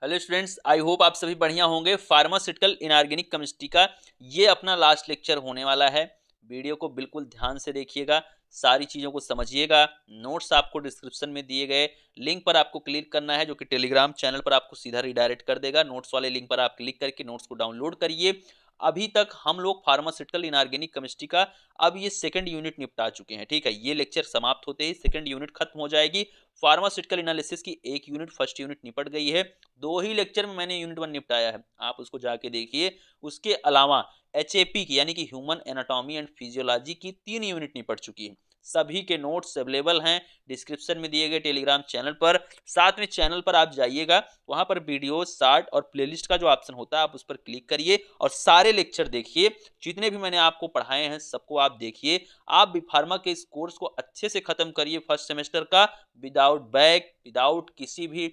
Hello students, I hope आप सभी बढ़िया होंगे। फार्मास्यूटिकल इनऑर्गेनिक केमिस्ट्री का ये अपना लास्ट लेक्चर होने वाला है। वीडियो को बिल्कुल ध्यान से देखिएगा, सारी चीज़ों को समझिएगा। नोट्स आपको डिस्क्रिप्शन में दिए गए लिंक पर आपको क्लिक करना है, जो कि टेलीग्राम चैनल पर आपको सीधा रिडायरेक्ट कर देगा। नोट्स वाले लिंक पर आप क्लिक करके नोट्स को डाउनलोड करिए। अभी तक हम लोग फार्मास्यूटिकल इनऑर्गेनिक केमिस्ट्री का अब ये सेकंड यूनिट निपटा चुके हैं। ठीक है, ये लेक्चर समाप्त होते ही सेकंड यूनिट खत्म हो जाएगी। फार्मास्यूटिकल एनालिसिस की एक यूनिट, फर्स्ट यूनिट निपट गई है। 2 ही लेक्चर में मैंने यूनिट 1 निपटाया है, आप उसको जाके देखिए। उसके अलावा HAP की यानी कि ह्यूमन एनाटॉमी एंड फिजियोलॉजी की 3 यूनिट निपट चुकी है। सभी के नोट्स अवेलेबल हैं डिस्क्रिप्शन में दिए गए टेलीग्राम चैनल पर। साथ में चैनल पर आप जाइएगा, वहां पर वीडियो शार्ट और प्लेलिस्ट का जो ऑप्शन होता है आप उस पर क्लिक करिए और सारे लेक्चर देखिए। जितने भी मैंने आपको पढ़ाए हैं सबको आप देखिए। आप बी फार्मा के इस कोर्स को अच्छे से खत्म करिए फर्स्ट सेमेस्टर का, विदाउट बैक, विदाउट किसी भी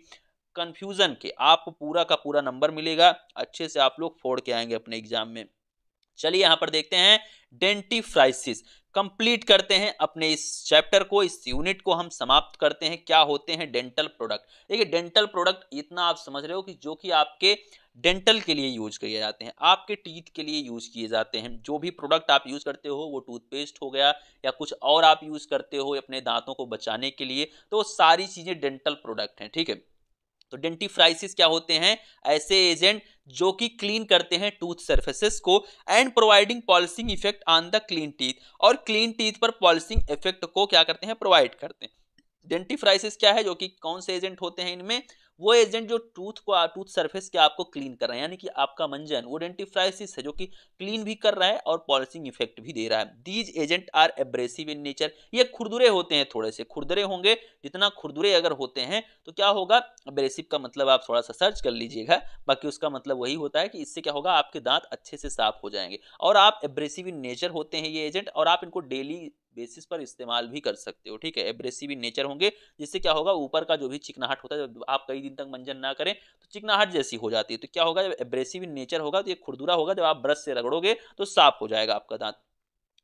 कंफ्यूजन के। आपको पूरा का पूरा नंबर मिलेगा, अच्छे से आप लोग फोड़ के आएंगे अपने एग्जाम में। चलिए यहां पर देखते हैं डेंटिफ्राइसिस। कंप्लीट करते हैं अपने इस चैप्टर को, इस यूनिट को हम समाप्त करते हैं। क्या होते हैं डेंटल प्रोडक्ट? देखिए, डेंटल प्रोडक्ट इतना आप समझ रहे हो कि जो कि आपके डेंटल के लिए यूज किए जाते हैं, आपके टीथ के लिए यूज किए जाते हैं। जो भी प्रोडक्ट आप यूज करते हो, वो टूथपेस्ट हो गया या कुछ और आप यूज करते हो अपने दांतों को बचाने के लिए, तो वो सारी चीजें डेंटल प्रोडक्ट हैं। ठीक है, तो डेंटिफ्राइसिस क्या होते हैं? ऐसे एजेंट जो कि क्लीन करते हैं टूथ सर्फेसेस को and providing polishing effect on the clean teeth, और क्लीन टीथ पर पॉलिशिंग इफेक्ट को क्या करते हैं? प्रोवाइड करते हैं। डेंटिफ्राइसिस क्या है? जो कि कौन से एजेंट होते हैं इनमें? वो एजेंट जो टूथ सरफेस के आपको क्लीन कर रहे हैं, यानी कि आपका मंजन, वो डेंटिफ्राइसिस है जो कि क्लीन भी कर रहा है और पॉलिशिंग इफेक्ट भी दे रहा है। These agent are abrasive in nature. ये खुरदुरे होते हैं, थोड़े से खुरदुरे होंगे। जितना खुरदुरे अगर होते हैं तो क्या होगा? एब्रेसिव का मतलब आप थोड़ा सा सर्च कर लीजिएगा, बाकी उसका मतलब वही होता है कि इससे क्या होगा, आपके दांत अच्छे से साफ हो जाएंगे। और आप एब्रेसिव इन नेचर होते हैं ये एजेंट, और आप इनको डेली बेसिस पर इस्तेमाल भी कर सकते हो। ठीक है, एब्रेसिव इन नेचर होंगे, जिससे क्या होगा, ऊपर का जो भी चिकनाहट होता है, जब आप कई दिन तक मंजन ना करें तो चिकनाहट जैसी हो जाती है। तो क्या होगा, जब एब्रेसिव इन नेचर होगा तो ये खुरदुरा होगा, जब आप ब्रश से रगड़ोगे तो साफ हो जाएगा आपका दांत।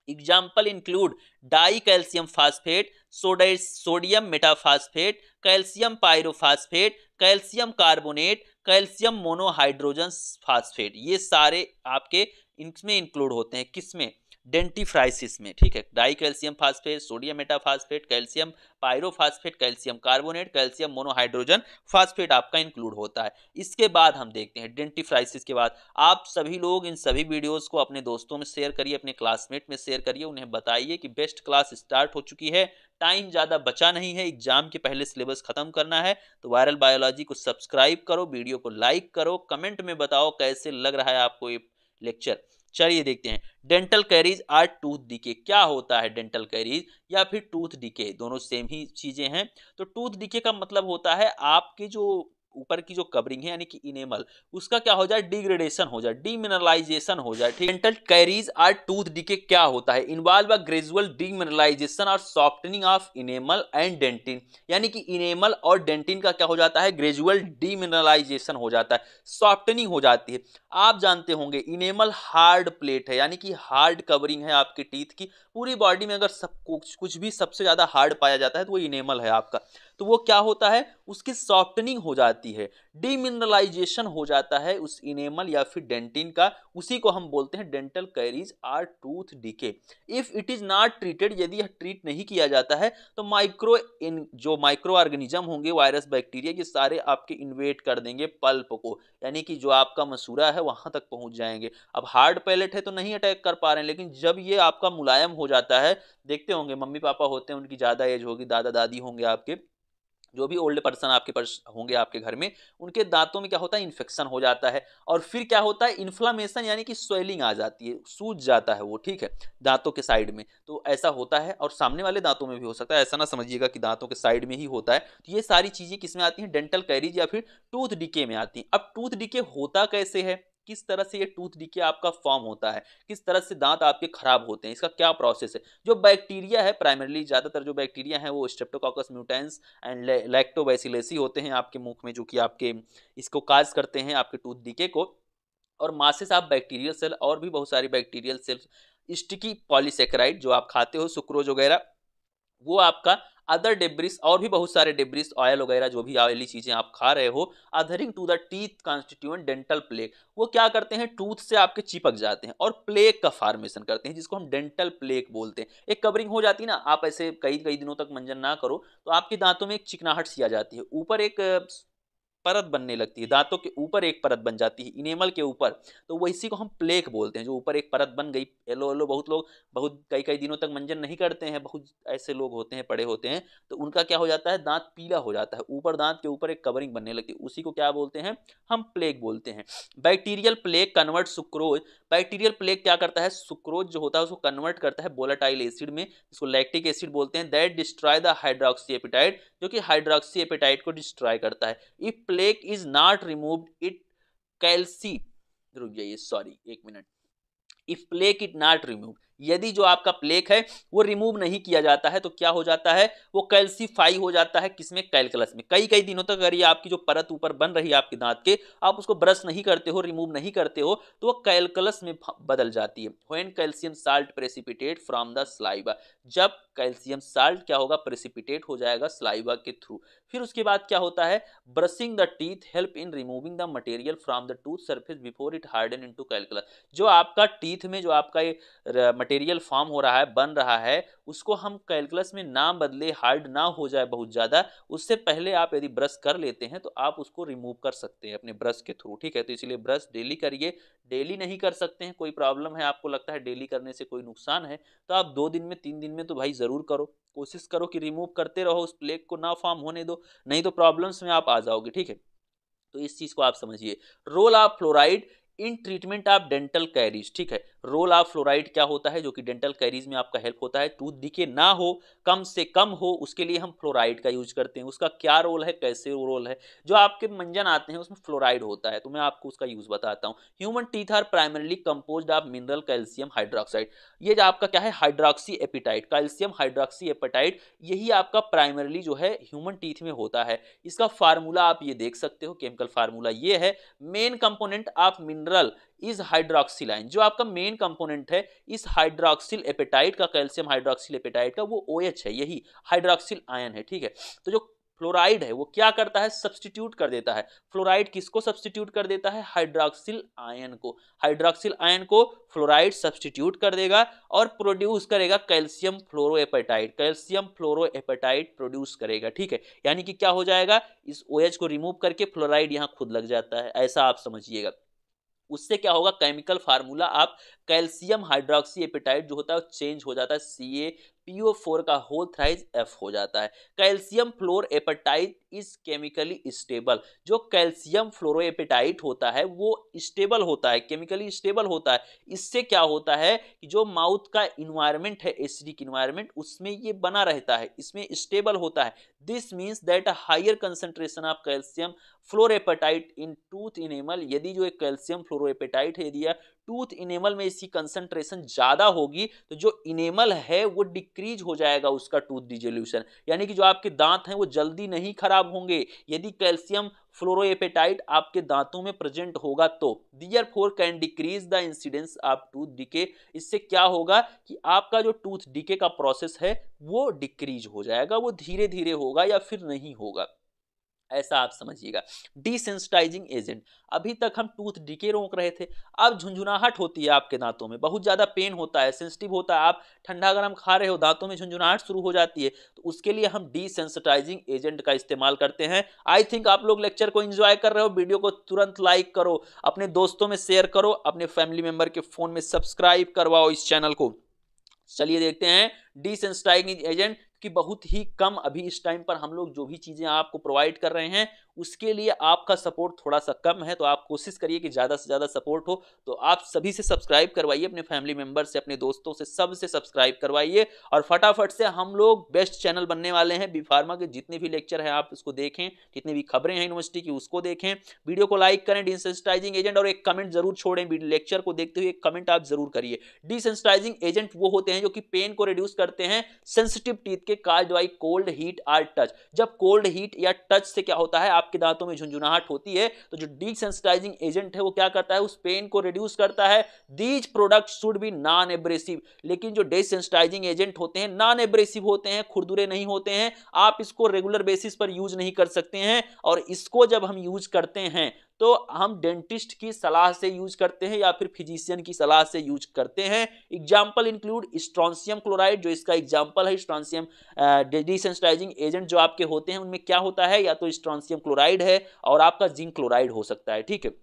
Example include dicalcium phosphate, sodium metaphosphate, calcium pyrophosphate, calcium carbonate, calcium monohydrogen phosphate. ये सारे आपके इसमें इंक्लूड होते हैं। किसमें? डेंटिफ्राइसिस में। ठीक है, dicalcium phosphate, sodium metaphosphate, calcium pyrophosphate, calcium carbonate, calcium monohydrogen phosphate आपका इंक्लूड होता है। इसके बाद हम देखते हैं डेंटिफ्राइसिस के बाद आप सभी लोग इन सभी वीडियोस को अपने दोस्तों में शेयर करिए, अपने क्लासमेट में शेयर करिए, उन्हें बताइए कि बेस्ट क्लास स्टार्ट हो चुकी है। टाइम ज़्यादा बचा नहीं है, एग्जाम के पहले सिलेबस खत्म करना है। तो वायरल बायोलॉजी को सब्सक्राइब करो, वीडियो को लाइक करो, कमेंट में बताओ कैसे लग रहा है आपको ये लेक्चर। चलिए देखते हैं, dental caries or tooth decay. क्या होता है डेंटल कैरीज या फिर टूथ डिके? दोनों सेम ही चीजें हैं। तो टूथ डिके का मतलब होता है आपके जो ऊपर की जो कवरिंग है यानी कि इनेमल, उसका क्या हो जाए? डिग्रेडेशन हो जाए, डीमिनरलाइजेशन हो जाए। ठीक, dental caries or tooth decay क्या होता है? इन्वॉल्व अ ग्रेजुअल डीमिनरलाइजेशन और softening of enamel and dentin. यानी कि इनेमल और डेंटिन का क्या हो जाता है? ग्रेजुअल डीमिनरलाइजेशन हो जाता है, सॉफ्टनिंग हो जाती है। आप जानते होंगे इनेमल हार्ड प्लेट है, यानी कि हार्ड कवरिंग है आपके टीथ की। पूरी बॉडी में अगर सब कुछ भी सबसे ज्यादा हार्ड पाया जाता है तो वो इनेमल है आपका। तो वो क्या होता है? उसकी सॉफ्टनिंग हो जाती है, डीमिनरलाइजेशन हो जाता है उस इनेमल या फिर डेंटिन का। उसी को हम बोलते हैं dental caries or tooth decay. If it is not treated, यदि यह ट्रीट नहीं किया जाता है तो जो माइक्रो ऑर्गेनिज्म होंगे, वायरस बैक्टीरिया, ये सारे आपके इन्वेट कर देंगे पल्प को, यानी कि जो आपका मसूरा है वहां तक पहुंच जाएंगे। अब हार्ड पैलेट है तो नहीं अटैक कर पा रहे हैं, लेकिन जब ये आपका मुलायम हो जाता है, देखते होंगे मम्मी पापा होते हैं, उनकी ज्यादा एज होगी, दादा दादी होंगे आपके, जो भी ओल्ड पर्सन आपके पास होंगे आपके घर में, उनके दांतों में क्या होता है? इन्फेक्शन हो जाता है। और फिर क्या होता है? इन्फ्लामेशन, यानी कि स्वेलिंग आ जाती है, सूज जाता है वो। ठीक है, दांतों के साइड में तो ऐसा होता है, और सामने वाले दांतों में भी हो सकता है, ऐसा ना समझिएगा कि दांतों के साइड में ही होता है। तो ये सारी चीजें किसमें आती हैं? डेंटल कैरीज या फिर टूथ डिके में आती हैं। अब टूथ डिके होता कैसे है, किस तरह से ये टूथ डिके आपका फॉर्म होता है, किस तरह से दांत आपके खराब होते हैं, इसका क्या प्रोसेस है? जो बैक्टीरिया है, प्राइमरली ज्यादातर जो बैक्टीरिया है वो स्ट्रेप्टोकोकस म्यूटेंस एंड लैक्टोबैसिलेसी होते हैं आपके मुख में, जो कि आपके इसको काज करते हैं आपके टूथ डिके को। और मासेस ऑफ बैक्टीरियल सेल, और भी बहुत सारी बैक्टीरियल सेल्स, स्टिकी पॉलीसेकेराइड जो आप खाते हो, सुक्रोज वगैरह, वो आपका अदर डेब्रिस, और भी बहुत सारे डेब्रिस, ऑयल वगैरह जो भी ऑयली चीजें आप खा रहे हो, adhering to the teeth constituent dental plaque, वो क्या करते हैं, टूथ से आपके चिपक जाते हैं और प्लेक का फॉर्मेशन करते हैं, जिसको हम डेंटल प्लेक बोलते हैं। एक कवरिंग हो जाती है ना, आप ऐसे कई कई दिनों तक मंजन ना करो तो आपके दांतों में एक चिकनाहट सी आ जाती है, ऊपर एक परत बनने लगती है, दांतों के ऊपर एक परत बन जाती है इनेमल के ऊपर, तो वो इसी को हम प्लेक बोलते हैं, जो ऊपर एक परत बन गई। येलो येलो, बहुत लोग बहुत कई कई दिनों तक मंजन नहीं करते हैं, बहुत ऐसे लोग होते हैं, पड़े होते हैं, तो उनका क्या हो जाता है, दांत पीला हो जाता है, ऊपर दांत के ऊपर एक कवरिंग बनने लगती है, उसी को क्या बोलते हैं, हम प्लेक बोलते हैं। Bacterial plaque convert sucrose, bacterial plaque क्या करता है, सुक्रोज जो होता है उसको कन्वर्ट करता है वोलेटाइल एसिड में, जिसको लैक्टिक एसिड बोलते हैं, that destroy the hydroxyapatite, जो कि हाइड्रोक्सी एपेटाइट को डिस्ट्रॉय करता है। If plaque is not removed it calci, रुक जाइए सॉरी एक minute, if plaque it not remove, यदि जो आपका प्लेक है वो रिमूव नहीं किया जाता है तो क्या हो जाता है, वो कैल्सीफाई हो जाता है, किसमें, कैलकुलस में। कई कई दिनों तक अगर ये आपकी जो परत ऊपर बन रही है आपके दांत के, आप उसको ब्रश नहीं करते हो, रिमूव नहीं करते हो, तो वो कैलकुलस में बदल जाती है। When calcium salt precipitate from the saliva, जब कैल्शियम साल्ट क्या होगा, प्रेसिपिटेट हो जाएगा स्लाइवा के थ्रू। फिर उसके बाद क्या होता है, brushing the teeth help in removing the material from the tooth surface before it harden into calculus, जो आपका टीथ में जो आपका ये मटेरियल फॉर्म हो रहा है, बन रहा है, उसको हम कैलकुलस में ना बदले, हार्ड ना हो जाए बहुत ज्यादा, उससे पहले आप यदि ब्रश कर लेते हैं तो आप उसको रिमूव कर सकते हैं अपने ब्रश के थ्रू, ठीक है। तो इसलिए ब्रश डेली करिए, डेली नहीं कर सकते हैं, कोई प्रॉब्लम है, आपको लगता है डेली करने से कोई नुकसान है, तो आप 2 दिन में 3 दिन में तो भाई जरूर करो, कोशिश करो कि रिमूव करते रहो, उस प्लेक को ना फॉर्म होने दो, नहीं तो प्रॉब्लम्स में आप आ जाओगे, ठीक है। तो इस चीज को आप समझिए। Role of fluoride in treatment of dental caries, ठीक है, रोल ऑफ फ्लोराइड क्या होता है, जो कि डेंटल कैरीज में आपका हेल्प होता है, टूथ डिके ना हो, कम से कम हो, उसके लिए हम फ्लोराइड का यूज करते हैं। उसका क्या रोल है, कैसे रोल है, जो आपके मंजन आते हैं उसमें फ्लोराइड होता है, तो मैं आपको उसका यूज बताता हूँ। Human teeth are primarily composed of mineral calcium hydroxide, ये जो आपका क्या है, hydroxy apatite, calcium hydroxy apatite, यही आपका प्राइमरली जो है ह्यूमन टीथ में होता है। इसका फार्मूला आप ये देख सकते हो, केमिकल फार्मूला ये है, main component of mineral is hydroxyl ion, जो आपका मेन कंपोनेंट है इस हाइड्रोक्सिल एपेटाइट का, कैल्शियम हाइड्रोक्सिल एपेटाइट का, वो OH है, यही हाइड्रोक्सिल आयन है, ठीक है। तो जो फ्लोराइड है वो क्या करता है, सब्स्टिट्यूट कर देता है, फ्लोराइड किसको सब्स्टिट्यूट कर देता है, हाइड्रोक्सिल आयन को, हाइड्रोक्सिल आयन को फ्लोराइड सब्स्टिट्यूट कर देगा और प्रोड्यूस करेगा कैल्शियम फ्लोरोएपेटाइट, कैल्शियम फ्लोरोएपेटाइट प्रोड्यूस करेगा, ठीक है। यानी कि क्या हो जाएगा, इस OH को रिमूव करके फ्लोराइड यहां खुद लग जाता है, ऐसा आप समझिएगा। उससे क्या होगा, केमिकल फार्मूला आप कैल्शियम हाइड्रोक्सी एपेटाइट जो होता है चेंज हो जाता है, CaPO4 का होल थ्राइज F हो जाता है। Calcium fluor apatite is chemically stable, जो कैल्शियम फ्लोरोएपेटाइट होता है वो स्टेबल होता है, केमिकली स्टेबल होता है। इससे क्या होता है कि जो माउथ का इन्वायरमेंट है, एसिडिक इन्वायरमेंट, उसमें ये बना रहता है, इसमें स्टेबल होता है। This means that a higher concentration of calcium fluoroapatite in tooth enamel, यदि जो एक कैल्शियम फ्लोरोएपेटाइट है दिया टूथ इनेमल में इसकी कंसंट्रेशन ज्यादा होगी, तो जो इनेमल है वो डिक्रीज हो जाएगा उसका टूथ डिसोल्यूशन, यानी कि जो आपके दांत हैं वो जल्दी नहीं खराब होंगे यदि कैल्शियम फ्लोरोएपेटाइट आपके दांतों में प्रेजेंट होगा तो। Therefore can decrease the incidence of tooth decay, इससे क्या होगा कि आपका जो टूथ डिके का प्रोसेस है वो डिक्रीज हो जाएगा, वो धीरे धीरे होगा या फिर नहीं होगा, ऐसा आप समझिएगा। डिसेंसिटाइजिंग एजेंट, अभी तक हम टूथ डिके रोक रहे थे, अब झुंझुनाहट होती है आपके दांतों में, बहुत ज्यादा पेन होता है, सेंसिटिव होता है, आप ठंडा गरम खा रहे हो, दांतों में झुंझुनाहट शुरू हो जाती है, तो उसके लिए हम डिसेंसिटाइजिंग एजेंट का इस्तेमाल करते हैं। आई थिंक आप लोग लेक्चर को एंजॉय कर रहे हो, वीडियो को तुरंत लाइक करो, अपने दोस्तों में शेयर करो, अपने फैमिली मेंबर के फोन में सब्सक्राइब करवाओ इस चैनल को। चलिए देखते हैं डिसेंसिटाइजिंग एजेंट कि बहुत ही कम अभी इस टाइम पर हम लोग जो भी चीजें आपको प्रोवाइड कर रहे हैं उसके लिए आपका सपोर्ट थोड़ा सा कम है, तो आप कोशिश करिए कि ज्यादा से ज्यादा सपोर्ट हो, तो आप सभी से सब्सक्राइब करवाइए, अपने फैमिली मेंबर से, अपने दोस्तों से, सब से सब्सक्राइब करवाइए और फटाफट से हम लोग बेस्ट चैनल बनने वाले हैं। बी फार्मा के जितने भी लेक्चर हैं आप उसको देखें, जितनी भी खबरें हैं यूनिवर्सिटी की उसको देखें, वीडियो को लाइक करें, डिसेंसिटाइजिंग एजेंट, और एक कमेंट जरूर छोड़ें, लेक्चर को देखते हुए एक कमेंट आप जरूर करिए। डिसेंसिटाइजिंग एजेंट वो होते हैं जो कि पेन को रिड्यूस करते हैं सेंसिटिव टीथ के okay, caused by cold heat or touch. जब कोल्ड हीट या टच से क्या होता है, आपके दांतों में झुंझुनाहट होती है, तो जो डिसेंसिटाइजिंग एजेंट है वो क्या करता है, उस पेन को रिड्यूस करता है। These product should be non abrasive. लेकिन जो डिसेंसिटाइजिंग एजेंट होते हैं नॉन एब्रेसिव होते हैं, खुरदुरे नहीं होते हैं, आप इसको रेगुलर बेसिस पर यूज नहीं कर सकते हैं। और इसको जब हम यूज करते हैं तो हम डेंटिस्ट की सलाह से यूज करते हैं या फिर फिजिशियन की सलाह से यूज करते हैं। एग्जाम्पल इंक्लूड स्ट्रॉन्सियम क्लोराइड, जो इसका एग्जाम्पल है। स्ट्रॉन्सियम डिसेंसिटाइजिंग एजेंट जो आपके होते हैं उनमें क्या होता है, या तो स्ट्रॉन्सियम क्लोराइड है और आपका जिंक क्लोराइड हो सकता है, ठीक है।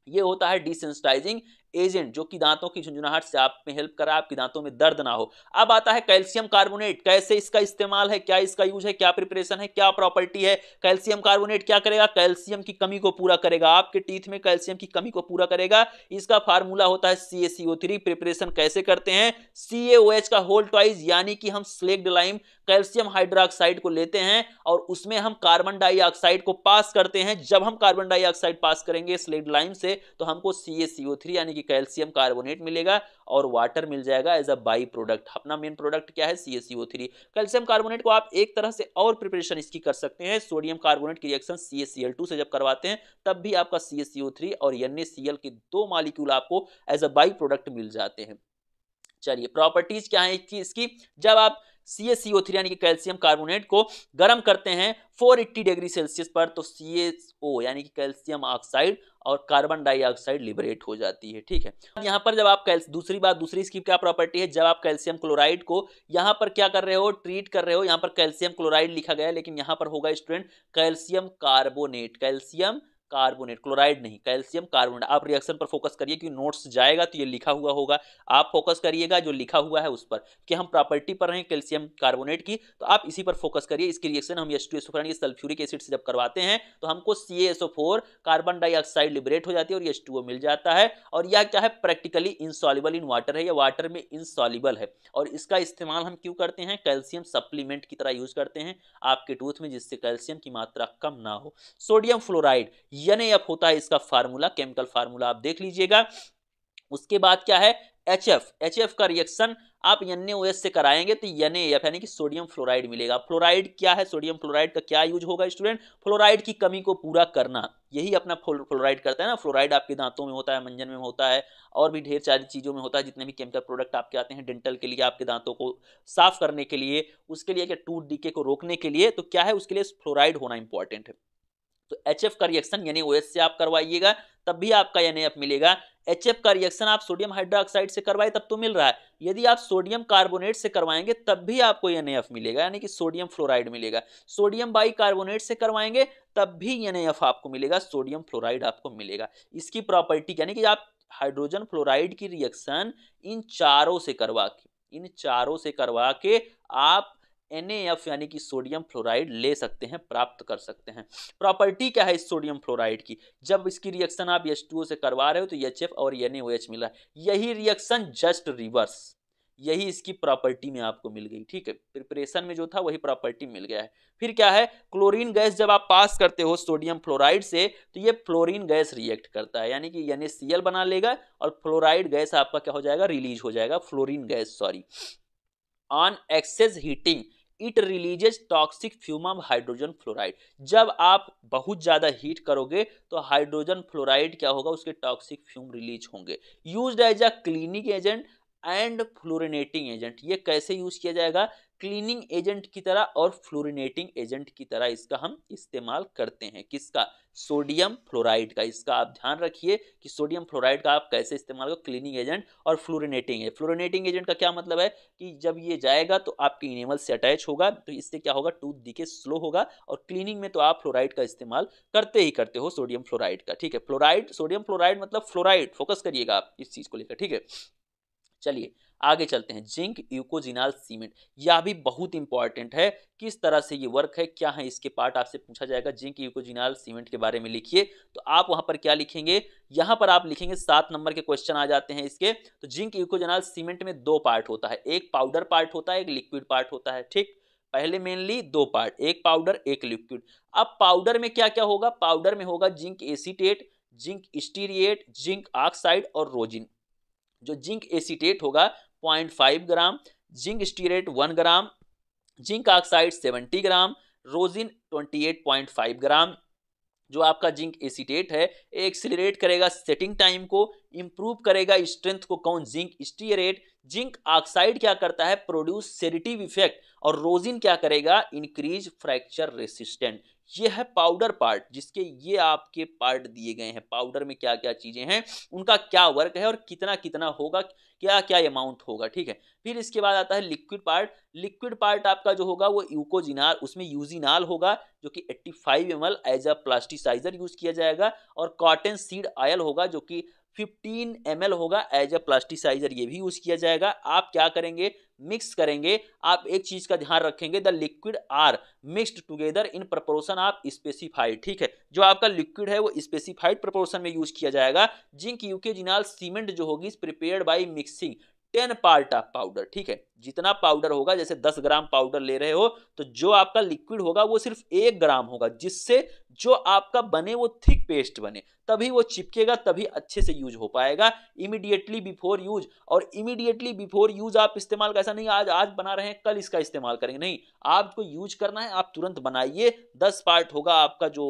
ये होता है डिसेंसिटाइजिंग एजेंट, जो कि दांतों की झुंझुनाहट से आप में हेल्प करा, आपके दांतों में दर्द ना हो। अब आता है कैल्शियम कार्बोनेट, कैसे इसका इस्तेमाल है, क्या इसका यूज है, क्या प्रिपरेशन है, क्या प्रॉपर्टी है। कैल्शियम कार्बोनेट क्या करेगा, कैल्शियम की कमी को पूरा करेगा, आपके टीथ में कैल्शियम की कमी को पूरा करेगा। इसका फार्मूला होता है CaCO3। प्रिपरेशन कैसे करते हैं, CaOH का होल ट्वाइस, यानी कि हम स्लेक्ड लाइम कैल्शियम हाइड्रोक्साइड को लेते हैं और उसमें हम कार्बन डाइऑक्साइड को पास करते हैं। जब हम कार्बन डाइऑक्साइड पास करेंगे स्लेक्ड लाइम से तो हमको CaCO3 यानी कि कैल्शियम कार्बोनेट मिलेगा और वाटर मिल जाएगा एज अ बाई प्रोडक्ट। अपना मेन प्रोडक्ट क्या है, CaCO3। कैल्शियम कार्बोनेट को आप एक तरह से और प्रिपरेशन इसकी कर सकते हैं। सोडियम कार्बोनेट की रिएक्शन CaCl2 से जब करवाते हैं तब भी आपका CaCO3 और NaCl के दो मॉलिक्यूल आपको एज अ बाई प्रोडक्ट मिल जाते हैं। चलिए प्रॉपर्टीज क्या है इसकी, जब आप CaCO3 यानी कि कैल्शियम कार्बोनेट को गर्म करते हैं 480 डिग्री सेल्सियस पर, तो CaO यानी कि कैल्शियम ऑक्साइड और कार्बन डाइऑक्साइड लिबरेट हो जाती है, ठीक है। यहाँ पर जब आप दूसरी इसकी क्या प्रॉपर्टी है, जब आप कैल्शियम क्लोराइड को यहाँ पर क्या कर रहे हो, ट्रीट कर रहे हो, यहाँ पर कैल्शियम क्लोराइड लिखा गया है लेकिन यहाँ पर होगा student calcium carbonate, calcium carbonate, chloride नहीं, कैल्शियम कार्बोनेट। आप रिएक्शन पर फोकस करिए क्योंकि नोट्स जाएगा तो ये लिखा हुआ होगा, आप फोकस करिएगा जो लिखा हुआ है उस पर, कि हम प्रॉपर्टी पर रहे कैल्शियम कार्बोनेट की, तो आप इसी पर फोकस करिए। इसकी रिएक्शन हम H2SO4 सल्फ्यूरिक एसिड से जब करवाते हैं तो हमको CaSO4 कार्बन डाइऑक्साइड लिबरेट हो जाती है और H2O मिल जाता है। और यह क्या है, प्रैक्टिकली इनसॉल्युबल इन वाटर है, या वाटर में इनसॉल्युबल है। और इसका इस्तेमाल हम क्यों करते हैं, कैल्शियम सप्लीमेंट की तरह यूज करते हैं आपके टूथ में, जिससे कैल्शियम की मात्रा कम ना हो। सोडियम फ्लोराइड NaF होता है इसका फार्मूला, केमिकल फार्मूला आप देख लीजिएगा। उसके बाद क्या है, HF का रिएक्शन आप NaOH से कराएंगे तो NaF यानी कि सोडियम फ्लोराइड मिलेगा। फ्लोराइड क्या है, सोडियम फ्लोराइड का क्या यूज होगा स्टूडेंट, फ्लोराइड की कमी को पूरा करना, यही अपना फ्लोराइड करता है ना। फ्लोराइड आपके दांतों में होता है, मंजन में होता है और भी ढेर सारी चीजों में होता है। जितने भी केमिकल प्रोडक्ट आपके आते हैं डेंटल के लिए, आपके दांतों को साफ करने के लिए, उसके लिए क्या, टूथ डीके को रोकने के लिए, तो क्या है उसके लिए फ्लोराइड होना इंपॉर्टेंट है। तो HF का रिएक्शन NaOH से आप करवाइएगा तब भी आपका NaF मिलेगा। HF का रिएक्शन आप सोडियम हाइड्रोक्साइड से करवाए तब तो मिल रहा है, यदि आप सोडियम कार्बोनेट से करवाएंगे तब भी आपको NaF मिलेगा, यानी कि सोडियम फ्लोराइड मिलेगा। सोडियम बाई कार्बोनेट से करवाएंगे तब भी NaF आपको मिलेगा, सोडियम फ्लोराइड आपको मिलेगा। इसकी प्रॉपर्टी यानी कि आप हाइड्रोजन फ्लोराइड की रिएक्शन इन चारों से करवा के आप NaF यानी कि सोडियम फ्लोराइड ले सकते हैं, प्राप्त कर सकते हैं। प्रॉपर्टी क्या है इस सोडियम फ्लोराइड की, जब इसकी रिएक्शन आप H2O से करवा रहे हो तो HF और NaOH मिला, यही रिएक्शन जस्ट रिवर्स, यही इसकी प्रॉपर्टी में आपको मिल गई, ठीक है। प्रिपरेशन में जो था वही प्रॉपर्टी मिल गया है। फिर क्या है, क्लोरीन गैस जब आप पास करते हो सोडियम फ्लोराइड से तो ये फ्लोरीन गैस रिएक्ट करता है, यानी कि NaCl बना लेगा और फ्लोराइड गैस आपका क्या हो जाएगा, रिलीज हो जाएगा, fluorine gas sorry. On excess heating it releases toxic fume of hydrogen fluoride. जब आप बहुत ज्यादा हीट करोगे तो हाइड्रोजन फ्लोराइड क्या होगा, उसके टॉक्सिक फ्यूम रिलीज होंगे। Used as a cleaning agent and fluorinating agent, ये कैसे यूज किया जाएगा, क्लीनिंग एजेंट की तरह और फ्लोरिनेटिंग एजेंट की तरह इसका हम इस्तेमाल करते हैं। किसका, सोडियम फ्लोराइड का। इसका आप ध्यान रखिए कि सोडियम फ्लोराइड का आप कैसे इस्तेमाल करो, क्लीनिंग एजेंट और फ्लोरिनेटिंग एजेंट। फ्लोरिनेटिंग एजेंट का क्या मतलब है कि जब ये जाएगा तो आपके इनेमल से अटैच होगा, तो इससे क्या होगा, टूथ डीके स्लो होगा। और क्लीनिंग में तो आप फ्लोराइड का इस्तेमाल करते ही करते हो, सोडियम फ्लोराइड का, ठीक है। फ्लोराइड, सोडियम फ्लोराइड मतलब फ्लोराइड, फोकस करिएगा आप इस चीज को लेकर, ठीक है। चलिए आगे चलते हैं, जिंक यूकोजिनाल सीमेंट, यह भी बहुत इंपॉर्टेंट है। किस तरह से ये वर्क है, क्या है इसके पार्ट, आपसे पूछा जाएगा जिंक यूकोजिनाल सीमेंट के बारे में लिखिए, तो आप वहां पर क्या लिखेंगे, यहां पर आप लिखेंगे 7 नंबर के क्वेश्चन आ जाते हैं इसके। तो जिंक यूकोजिनाल सीमेंट में 2 पार्ट होता है, एक पाउडर पार्ट होता है, एक लिक्विड पार्ट होता है, ठीक। पहले मेनली 2 पार्ट, एक पाउडर एक लिक्विड। अब पाउडर में क्या क्या होगा, पाउडर में होगा zinc acetate, zinc stearate, zinc oxide और रोजिन। जो जिंक एसीटेट होगा 0.5 gram, zinc stearate 1 gram, zinc oxide 70 gram, rosin 28.5 gram. जो आपका जिंक एसीटेट है एक्सिलरेट करेगा सेटिंग टाइम को, इंप्रूव करेगा स्ट्रेंथ को। कौन? Zinc stearate. जिंक ऑक्साइड क्या करता है? Produce sedative effect. और रोजिन क्या करेगा? Increase fracture resistant. ये है पाउडर पार्ट, जिसके ये आपके पार्ट दिए गए हैं। पाउडर में क्या क्या चीजें हैं, उनका क्या वर्क है और कितना कितना होगा, क्या क्या अमाउंट होगा, ठीक है। फिर इसके बाद आता है लिक्विड पार्ट। लिक्विड पार्ट आपका जो होगा वो यूकोजिनाल, उसमें यूजिनाल होगा जो कि 85 ml as a plasticizer use किया जाएगा। और कॉटन सीड ऑयल होगा जो कि 15 ml होगा एज अ प्लास्टिसाइजर, ये भी यूज किया जाएगा। आप क्या करेंगे? मिक्स करेंगे। आप एक चीज का ध्यान रखेंगे, the liquid are mixed together in proportion आप स्पेसिफाइड, ठीक है। जो आपका लिक्विड है वो स्पेसिफाइड प्रोपोर्शन में यूज किया जाएगा। जिंक यूकेजिनाल सीमेंट जो होगी prepared by mixing 10 part of powder, ठीक है। जितना पाउडर होगा, जैसे 10 ग्राम पाउडर ले रहे हो तो जो आपका लिक्विड होगा वो सिर्फ 1 ग्राम होगा, जिससे जो आपका बने वो थिक पेस्ट बने, तभी वो चिपकेगा, तभी अच्छे से यूज हो पाएगा। Immediately before use. और इमीडिएटली बिफोर यूज आप इस्तेमाल, कैसा नहीं आज आज बना रहे हैं कल इसका इस्तेमाल करेंगे, नहीं। आपको यूज करना है, आप तुरंत बनाइए। 10 पार्ट होगा आपका जो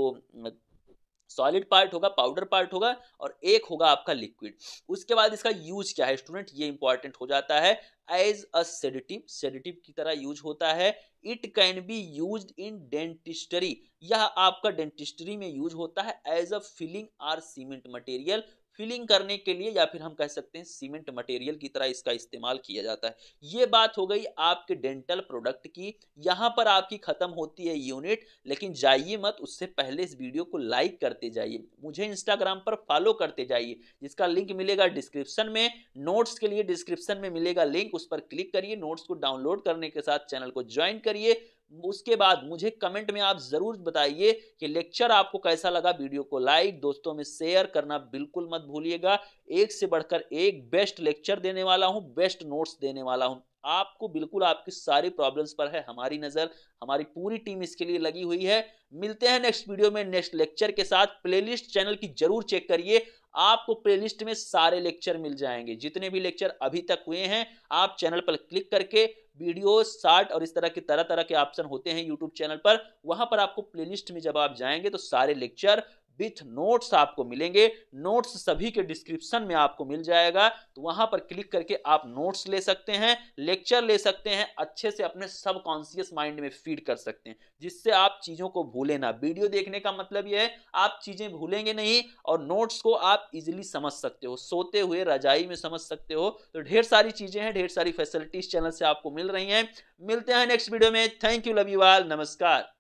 सॉलिड पार्ट होगा, पाउडर पार्ट होगा, और एक होगा आपका लिक्विड। उसके बाद इसका यूज क्या है स्टूडेंट, ये इंपॉर्टेंट हो जाता है। एज अ सेडेटिव, सेडेटिव की तरह यूज होता है। It can be used in dentistry, यह आपका डेंटिस्ट्री में यूज होता है। As a filling or cement material, filling करने के लिए, या फिर हम कह सकते हैं सीमेंट मटेरियल की तरह इसका इस्तेमाल किया जाता है। ये बात हो गई आपके डेंटल प्रोडक्ट की। यहां पर आपकी खत्म होती है यूनिट, लेकिन जाइए मत, उससे पहले इस वीडियो को लाइक करते जाइए, मुझे इंस्टाग्राम पर फॉलो करते जाइए, जिसका लिंक मिलेगा डिस्क्रिप्शन में। नोट्स के लिए डिस्क्रिप्शन में मिलेगा लिंक, उस पर क्लिक करिए, नोट्स को डाउनलोड करने के साथ चैनल को ज्वाइन करिए। उसके बाद मुझे कमेंट में आप जरूर बताइए कि लेक्चर आपको कैसा लगा। वीडियो को लाइक, दोस्तों में शेयर करना बिल्कुल मत भूलिएगा। एक से बढ़कर एक बेस्ट लेक्चर देने वाला हूं, बेस्ट नोट्स देने वाला हूं आपको। बिल्कुल आपकी सारी प्रॉब्लम्स पर है हमारी नजर, हमारी पूरी टीम इसके लिए लगी हुई है। मिलते हैं नेक्स्ट वीडियो में नेक्स्ट लेक्चर के साथ। प्लेलिस्ट चैनल की जरूर चेक करिए, आपको प्लेलिस्ट में सारे लेक्चर मिल जाएंगे, जितने भी लेक्चर अभी तक हुए हैं। आप चैनल पर क्लिक करके वीडियो, शार्ट और इस तरह तरह के ऑप्शन होते हैं यूट्यूब चैनल पर, वहां पर आपको प्लेलिस्ट में जब आप जाएंगे तो सारे लेक्चर विथ नोट्स आपको मिलेंगे। नोट्स सभी के डिस्क्रिप्शन में आपको मिल जाएगा, तो वहां पर क्लिक करके आप नोट्स ले सकते हैं, लेक्चर ले सकते हैं, अच्छे से अपने सब कॉन्शियस माइंड में फीड कर सकते हैं, जिससे आप चीजों को भूलें ना। वीडियो देखने का मतलब यह है आप चीजें भूलेंगे नहीं, और नोट्स को आप इजिली समझ सकते हो, सोते हुए रजाई में समझ सकते हो। तो ढेर सारी चीजें हैं, ढेर सारी फैसिलिटीज चैनल से आपको मिल रही हैं। मिलते हैं नेक्स्ट वीडियो में। Thank you, love you all, नमस्कार।